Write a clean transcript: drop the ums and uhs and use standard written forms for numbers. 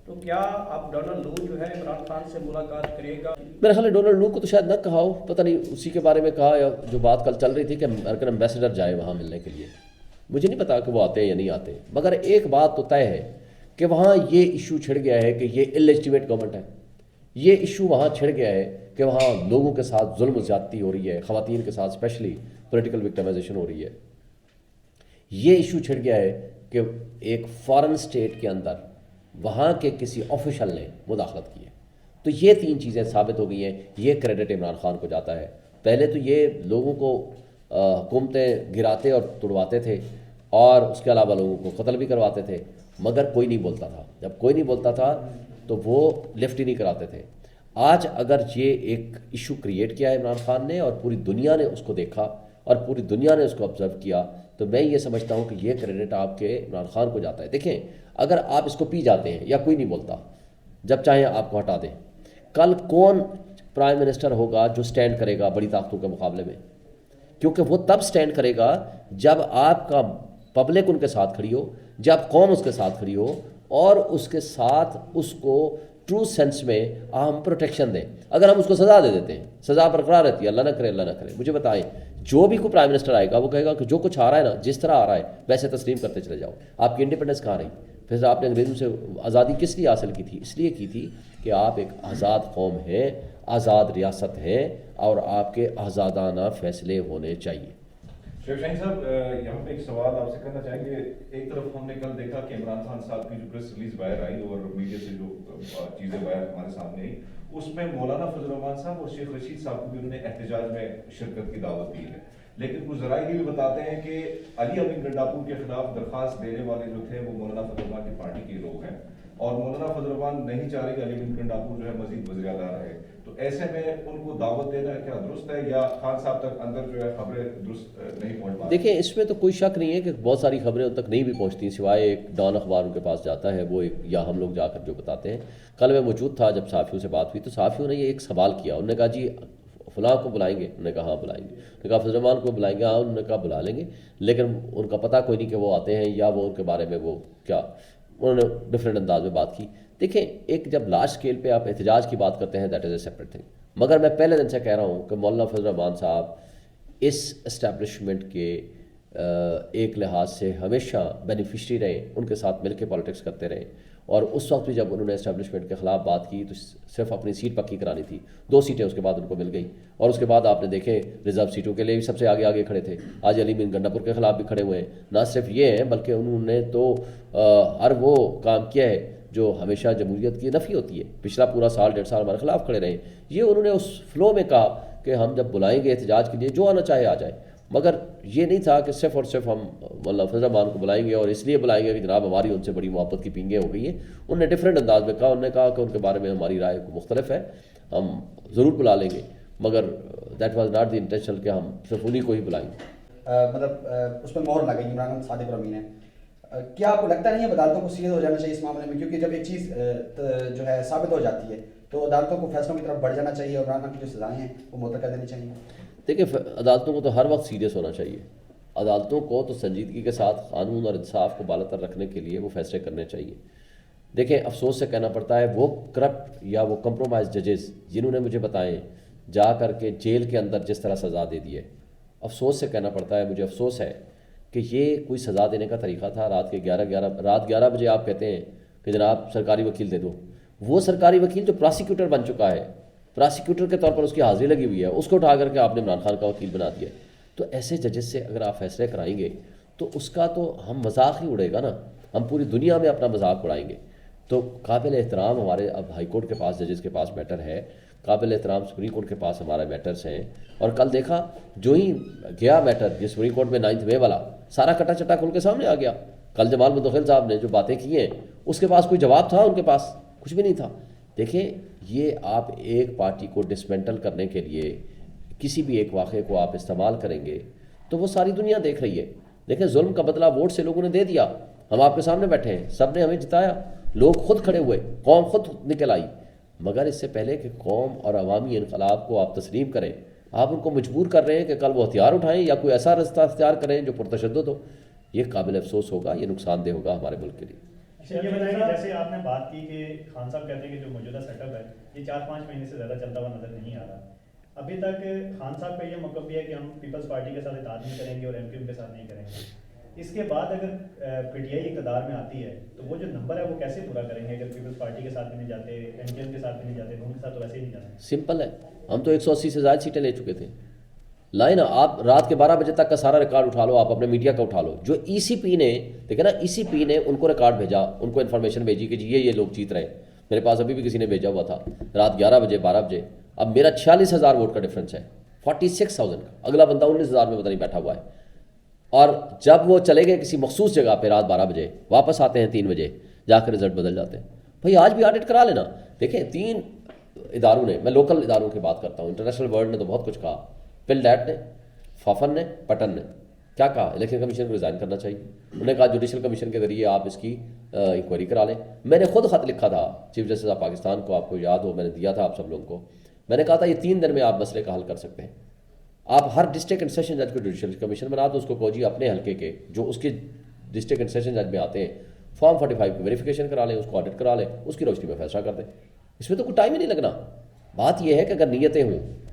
تو کیا اب ڈونلڈ لو جو ہے عمران خان سے ملاقات کرے گا؟ میرا خیال ہے ڈونلڈ لو کو تو شاید نہ کہا ہو، پتہ نہیں اسی کے بارے میں کہا، یا جو بات کل چل رہی تھی کہ امریکن ایمبیسڈر جائے وہاں ملنے کے لیے، مجھے نہیں پتا کہ وہ آتے ہیں یا نہیں آتے، مگر ایک بات تو طے ہے کہ وہاں یہ ایشو چھڑ گیا ہے کہ یہ اللیجیٹمیٹ گورنمنٹ ہے. یہ ایشو وہاں چھڑ گیا ہے کہ وہاں لوگوں کے ساتھ ظلم و زیادتی ہو رہی ہے، خواتین کے ساتھ اسپیشلی پولیٹیکل وکٹمائزیشن ہو رہی ہے. یہ ایشو چھڑ گیا ہے کہ ایک فارن اسٹیٹ کے اندر وہاں کے کسی آفیشل نے مداخلت کی ہے. تو یہ تین چیزیں ثابت ہو گئی ہیں. یہ کریڈٹ عمران خان کو جاتا ہے. پہلے تو یہ لوگوں کو حکومتیں گراتے اور توڑواتے تھے، اور اس کے علاوہ لوگوں کو قتل بھی کرواتے تھے، مگر کوئی نہیں بولتا تھا. جب کوئی نہیں بولتا تھا تو وہ لفٹ ہی نہیں کراتے تھے. آج اگر یہ ایک ایشو کریٹ کیا ہے عمران خان نے، اور پوری دنیا نے اس کو دیکھا اور پوری دنیا نے اس کو آبزرو کیا، تو میں یہ سمجھتا ہوں کہ یہ کریڈٹ آپ کے عمران خان کو جاتا ہے. دیکھیں، اگر آپ اس کو پی جاتے ہیں یا کوئی نہیں بولتا، جب چاہیں آپ کو ہٹا دیں، کل کون پرائم منسٹر ہوگا جو سٹینڈ کرے گا بڑی طاقتوں کے مقابلے میں؟ کیونکہ وہ تب سٹینڈ کرے گا جب آپ کا پبلک ان کے ساتھ کھڑی ہو، جب قوم اس کے ساتھ کھڑی ہو، اور اس کے ساتھ اس کو ٹرو سینس میں ہم پروٹیکشن دیں. اگر ہم اس کو سزا دے دیتے ہیں، سزا برقرار رہتی ہے، اللہ نہ کرے اللہ نہ کرے. مجھے بتائیں، جو بھی کوئی پرائم منسٹر آئے گا وہ کہے گا کہ جو کچھ آ رہا ہے نا، جس طرح آ رہا ہے ویسے تسلیم کرتے چلے جاؤ. آپ کی انڈیپینڈنس کہاں رہی؟ پھر آپ نے انگریزوں سے آزادی کس لیے حاصل کی تھی؟ اس لیے کی تھی کہ آپ ایک آزاد قوم ہیں، آزاد ریاست ہے، اور آپ کے آزادانہ فیصلے ہونے چاہیے. شیخ شاہین صاحب، یہاں پہ ایک سوال آپ سے کرنا چاہیں گے. ایک طرف ہم نے کل دیکھا کہ عمران خان صاحب کی جو پریس ریلیز باہر آئی اور میڈیا سے جو چیزیں باہر ہمارے سامنے آئی، اس میں مولانا فضل الرحمان صاحب اور شیخ رشید صاحب کو بھی انہوں نے احتجاج میں شرکت کی دعوت دی ہے. لیکن کچھ ذرائع یہ بھی بتاتے ہیں کہ علی امین گنڈاپور کے خلاف درخواست دینے والے جو تھے وہ مولانا فضل الرحمان کی پارٹی کے لوگ ہیں، اور مولانا فضل الرحمان نہیں چاہ رہے کہ علی امین گنڈاپور جو ہے مزید وزیر اعلیٰ رہے. تو ایسے میں ان کو دعوت دینا کیا درست ہے، یا خان صاحب تک اندر جو ہے خبریں درست نہیں پہنچ پاتی؟ دیکھیں، اس میں تو کوئی شک نہیں ہے کہ بہت ساری خبریں ان تک نہیں بھی پہنچتی، سوائے ایک ڈان اخبار ان کے پاس جاتا ہے، وہ ایک یا ہم لوگ جا کر جو بتاتے ہیں. کل میں موجود تھا جب صحافیوں سے بات ہوئی، تو صحافیوں نے یہ ایک سوال کیا. انہوں نے کہا جی فلاں کو بلائیں گے؟ انہوں نے کہا ہاں بلائیں گے. انہوں نے کہا فضل الرحمان کو بلائیں گے؟ ہاں. انہوں نے کہا بلا لیں گے، لیکن ان کا پتہ کوئی نہیں کہ وہ آتے ہیں، یا وہ ان کے بارے میں وہ کیا. انہوں نے ڈفرینٹ انداز میں بات کی. دیکھیں، ایک جب لارج اسکیل پہ آپ احتجاج کی بات کرتے ہیں، that is a separate thing. مگر میں پہلے دن سے کہہ رہا ہوں کہ مولانا فضل الرحمان صاحب اس اسٹیبلشمنٹ کے ایک لحاظ سے ہمیشہ بینیفیشری رہے، ان کے ساتھ مل کے پالیٹکس کرتے رہے. اور اس وقت بھی جب انہوں نے اسٹیبلشمنٹ کے خلاف بات کی تو صرف اپنی سیٹ پکی کرانی تھی. 2 سیٹیں اس کے بعد ان کو مل گئی، اور اس کے بعد آپ نے دیکھے ریزرو سیٹوں کے لیے بھی سب سے آگے آگے کھڑے تھے. آج علی امین گنڈاپور کے خلاف بھی کھڑے ہوئے ہیں. نہ صرف یہ ہیں بلکہ انہوں نے تو ہر وہ کام کیا ہے جو ہمیشہ جمہوریت کی نفی ہوتی ہے. پچھلا پورا سال 1.5 سال ہمارے خلاف کھڑے رہے. یہ انہوں نے اس فلو میں کہا کہ ہم جب بلائیں گے احتجاج کے لیے جو آنا چاہے آ جائے. مگر یہ نہیں تھا کہ صرف اور صرف ہم مولانا فضل الرحمان کو بلائیں گے اور اس لیے بلائیں گے کہ جناب ہماری ان سے بڑی محبت کی پینگیں ہو گئی ہیں. انہوں نے ڈفرینٹ انداز میں کہا. انہوں نے کہا کہ ان کے بارے میں ہماری رائے مختلف ہے، ہم ضرور بلا لیں گے، مگر that was not the intention کہ ہم صرف انہیں کو ہی بلائیں گے. مطلب اس پر مہر لگی عمران خان صادق اور امین ہے. کیا آپ کو لگتا نہیں ہے عدالتوں کو سیریس ہو جانا چاہیے اس معاملے میں؟ کیونکہ جب ایک چیز جو ہے ثابت ہو جاتی ہے تو عدالتوں کو فیصلوں کی طرف بڑھ جانا چاہیے، اور عمران خان کی جو سزائیں ہیں وہ معطل کر دینی چاہیے. دیکھیں، عدالتوں کو تو ہر وقت سیریس ہونا چاہیے. عدالتوں کو تو سنجیدگی کے ساتھ قانون اور انصاف کو بالاتر رکھنے کے لیے وہ فیصلے کرنے چاہیے. دیکھیں، افسوس سے کہنا پڑتا ہے وہ کرپٹ یا وہ کمپرومائز ججز جنہوں نے مجھے بتائیں جا کر کے جیل کے اندر جس طرح سزا دے دی ہے، افسوس سے کہنا پڑتا ہے، مجھے افسوس ہے کہ یہ کوئی سزا دینے کا طریقہ تھا. رات 11 بجے آپ کہتے ہیں کہ جناب سرکاری وکیل دے دو. وہ سرکاری وکیل جو پراسیکیوٹر بن چکا ہے، پراسیکیوٹر کے طور پر اس کی حاضری لگی ہوئی ہے، اس کو اٹھا کر کے آپ نے عمران خان کا وکیل بنا دیا. تو ایسے ججز سے اگر آپ فیصلے کرائیں گے تو اس کا تو ہم مذاق ہی اڑے گا نا. ہم پوری دنیا میں اپنا مذاق اڑائیں گے. تو قابل احترام ہمارے اب ہائی کورٹ کے پاس ججز کے پاس میٹر ہے، قابل احترام سپریم کورٹ کے پاس ہمارے میٹرز ہیں. اور کل دیکھا جو ہی گیا میٹر یہ سپریم کورٹ میں 9 مئی والا، سارا کٹا چٹا کھل کے سامنے آ گیا. کل جمال مدخل صاحب نے جو باتیں کی ہیں اس کے پاس کوئی جواب تھا؟ ان کے پاس کچھ بھی نہیں تھا. دیکھیں، یہ آپ ایک پارٹی کو ڈسمنٹل کرنے کے لیے کسی بھی ایک واقعے کو آپ استعمال کریں گے تو وہ ساری دنیا دیکھ رہی ہے. دیکھیں، ظلم کا بدلہ ووٹ سے لوگوں نے دے دیا. ہم آپ کے سامنے بیٹھے ہیں، سب نے ہمیں جتایا، لوگ خود کھڑے ہوئے، قوم خود نکل آئی. مگر اس سے پہلے کہ قوم اور عوامی انقلاب کو آپ تسلیم کریں، آپ ان کو مجبور کر رہے ہیں کہ کل وہ ہتھیار اٹھائیں یا کوئی ایسا رستہ اختیار کریں جو پرتشدد ہو. یہ قابل افسوس ہوگا، یہ نقصان دہ ہوگا ہمارے ملک کے لیے. اچھا یہ بتائیں کہ جیسے آپ نے بات کی کہ خان صاحب کہتے ہیں کہ جو موجودہ سیٹ اپ ہے یہ 4-5 مہینے سے زیادہ چلتا ہوا نظر نہیں آ رہا. ابھی تک خان صاحب کا یہ موقف بھی ہے کہ ہم پیپلز پارٹی کے ساتھ اطاعت نہیں کریں گے اور ایم کیو ایم کے ساتھ نہیں کریں گے. اس کے بعد اگر پی ٹی آئی اقتدار میں آتی ہے تو وہ جو نمبر ہے وہ کیسے پورا کریں گے اگر پیپلز پارٹی کے ساتھ بھی نہیں جاتے, ایم کیو ایم کے ساتھ بھی نہیں جاتے, ان کے ساتھ تو ویسے ہی نہیں جاتے. سمپل ہے, ہم تو 180 سے زائد سیٹیں لے چکے تھے. لائن آپ رات کے 12 بجے تک کا سارا ریکارڈ اٹھا لو, آپ اپنے میڈیا کا اٹھا لو. جو ای سی پی نے دیکھا نا, ای سی پی نے ان کو ریکارڈ بھیجا, ان کو انفارمیشن بھیجی کہ جی یہ لوگ جیت رہے ہیں. میرے پاس ابھی بھی کسی نے بھیجا ہوا تھا رات 11 بجے 12 بجے. اب میرا 46,000 ووٹ کا ڈفرینس ہے 46,000 کا, اگلا بندہ 19,000 میں پتہ نہیں بیٹھا ہوا ہے. اور جب وہ چلے گئے کسی مخصوص جگہ پہ رات 12 بجے, واپس آتے ہیں 3 بجے, جا کے رزلٹ بدل جاتے ہیں. بھائی آج بھی آڈٹ کرا لینا. دیکھیں 3 اداروں نے, میں لوکل اداروں کی بات کرتا ہوں, انٹرنیشنل ورلڈ نے تو بہت کچھ کہا. پل ڈیٹ نے, فافن نے, پٹن نے کیا کہا؟ الیکشن کمیشن کو ریزائن کرنا چاہیے. انہوں نے کہا جوڈیشل کمیشن کے ذریعے آپ اس کی انکوائری کرا لیں. میں نے خود خط لکھا تھا چیف جسٹس آف پاکستان کو, آپ کو یاد ہو میں نے دیا تھا آپ سب لوگوں کو. میں نے کہا تھا یہ 3 دن میں آپ مسئلے کا حل کر سکتے ہیں. آپ ہر ڈسٹرکٹ اینڈ سیشن جج کو جوڈیشل کمیشن بنا دو, اس کو کہو جی اپنے حلقے کے جو اس کے ڈسٹرکٹ اینڈ سیشن جج میں آتے ہیں فارم 45 کی ویریفیکیشن کرا لیں, اس کو آڈٹ کرا لیں, اس کی روشنی میں فیصلہ کر دیں. اس میں تو کوئی ٹائم ہی نہیں لگنا. بات یہ ہے کہ اگر نیتیں ہوں